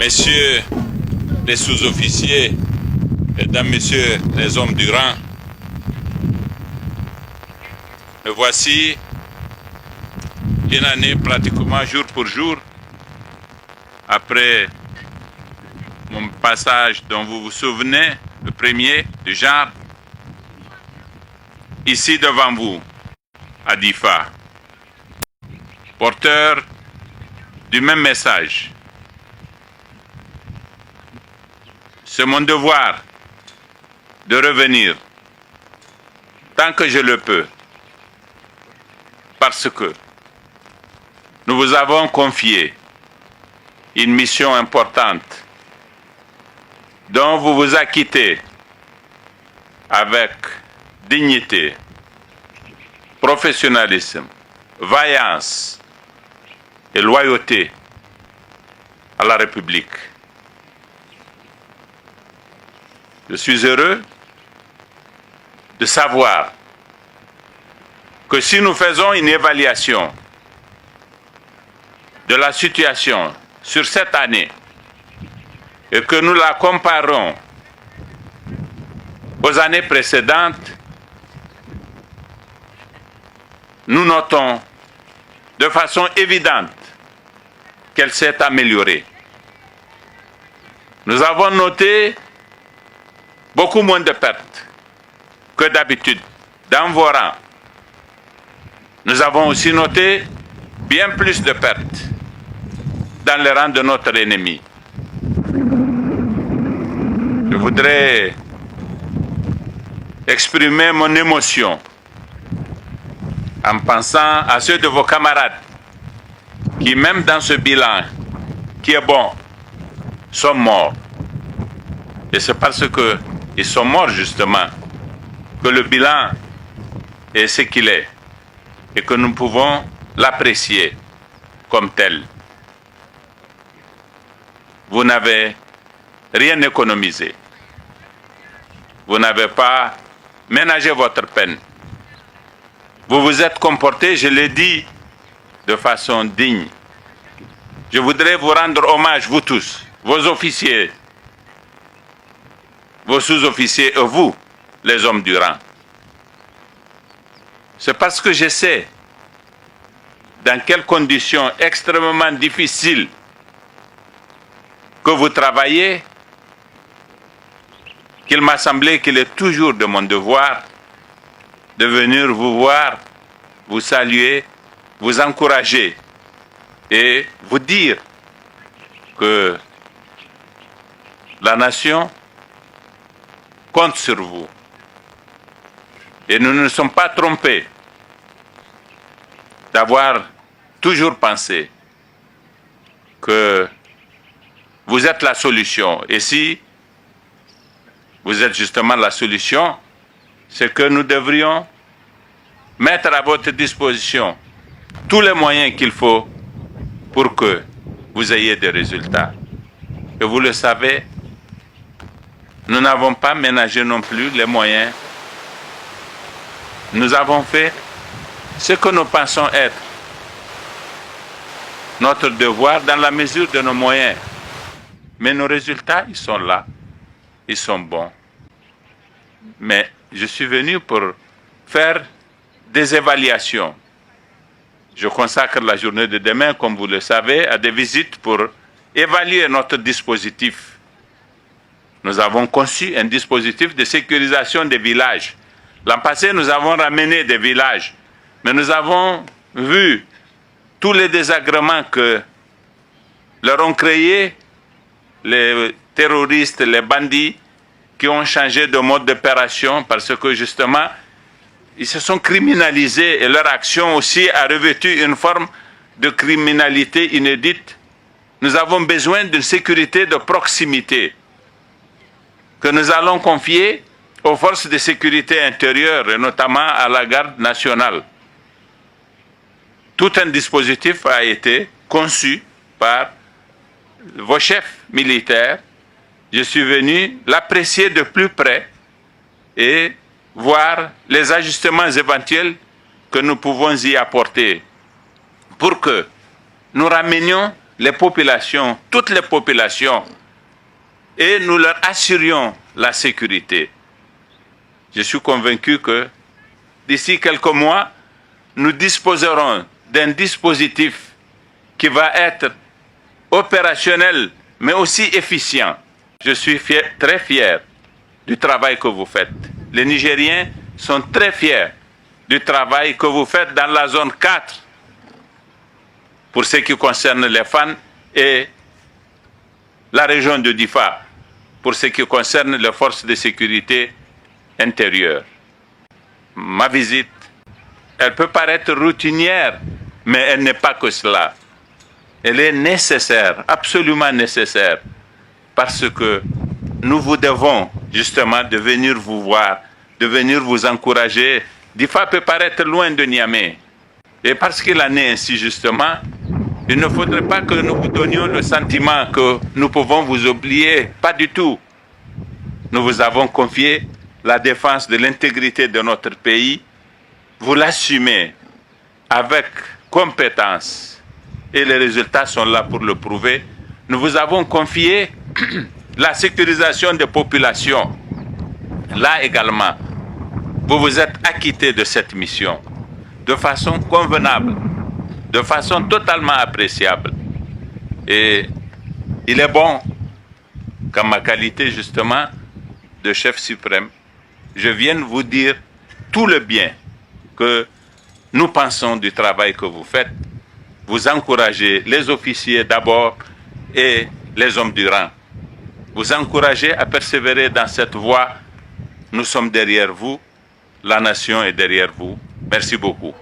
Messieurs les sous-officiers, mesdames, messieurs les hommes du rang, me voici une année pratiquement jour pour jour après mon passage dont vous vous souvenez, le premier du genre, ici devant vous, à Difa, porteur du même message. C'est mon devoir de revenir tant que je le peux, parce que nous vous avons confié une mission importante dont vous vous acquittez avec dignité, professionnalisme, vaillance et loyauté à la République. Je suis heureux de savoir que si nous faisons une évaluation de la situation sur cette année et que nous la comparons aux années précédentes, nous notons de façon évidente qu'elle s'est améliorée. Nous avons noté beaucoup moins de pertes que d'habitude dans vos rangs. Nous avons aussi noté bien plus de pertes dans les rangs de notre ennemi. Je voudrais exprimer mon émotion en pensant à ceux de vos camarades qui, même dans ce bilan qui est bon, sont morts. Et c'est parce qu'ils sont morts justement que le bilan est ce qu'il est et que nous pouvons l'apprécier comme tel. Vous n'avez rien économisé. Vous n'avez pas ménagé votre peine. Vous vous êtes comporté, je l'ai dit, de façon digne. Je voudrais vous rendre hommage, vous tous, vos officiers, vos sous-officiers et vous, les hommes du rang. C'est parce que je sais dans quelles conditions extrêmement difficiles que vous travaillez qu'il m'a semblé qu'il est toujours de mon devoir de venir vous voir, vous saluer, vous encourager et vous dire que la nation compte sur vous. Et nous ne nous sommes pas trompés d'avoir toujours pensé que vous êtes la solution. Et si vous êtes justement la solution, c'est que nous devrions mettre à votre disposition tous les moyens qu'il faut pour que vous ayez des résultats. Et vous le savez, nous n'avons pas ménagé non plus les moyens. Nous avons fait ce que nous pensons être notre devoir dans la mesure de nos moyens. Mais nos résultats, ils sont là, ils sont bons. Mais je suis venu pour faire des évaluations. Je consacre la journée de demain, comme vous le savez, à des visites pour évaluer notre dispositif. Nous avons conçu un dispositif de sécurisation des villages. L'an passé, nous avons ramené des villages, mais nous avons vu tous les désagréments que leur ont créés les terroristes, les bandits, qui ont changé de mode d'opération parce que justement, ils se sont criminalisés et leur action aussi a revêtu une forme de criminalité inédite. Nous avons besoin d'une sécurité de proximité que nous allons confier aux forces de sécurité intérieure et notamment à la garde nationale. Tout un dispositif a été conçu par vos chefs militaires. Je suis venu l'apprécier de plus près et voir les ajustements éventuels que nous pouvons y apporter pour que nous ramenions les populations, toutes les populations, et nous leur assurions la sécurité. Je suis convaincu que d'ici quelques mois, nous disposerons d'un dispositif qui va être opérationnel, mais aussi efficient. Je suis très fier du travail que vous faites. Les Nigériens sont très fiers du travail que vous faites dans la zone 4 pour ce qui concerne les Fans et la région de Difa pour ce qui concerne les forces de sécurité intérieure. Ma visite, elle peut paraître routinière, mais elle n'est pas que cela. Elle est nécessaire, absolument nécessaire, parce que nous vous devons justement de venir vous voir, de venir vous encourager. Difa peut paraître loin de Niamey. Et parce qu'il en est ainsi justement, il ne faudrait pas que nous vous donnions le sentiment que nous pouvons vous oublier. Pas du tout. Nous vous avons confié la défense de l'intégrité de notre pays. Vous l'assumez avec compétence. Et les résultats sont là pour le prouver. Nous vous avons confié la sécurisation des populations. Là également, vous vous êtes acquitté de cette mission de façon convenable, de façon totalement appréciable. Et il est bon qu'en ma qualité justement de chef suprême, je vienne vous dire tout le bien que nous pensons du travail que vous faites. Vous encouragez les officiers d'abord et les hommes du rang. Vous encouragez à persévérer dans cette voie. Nous sommes derrière vous. La nation est derrière vous. Merci beaucoup.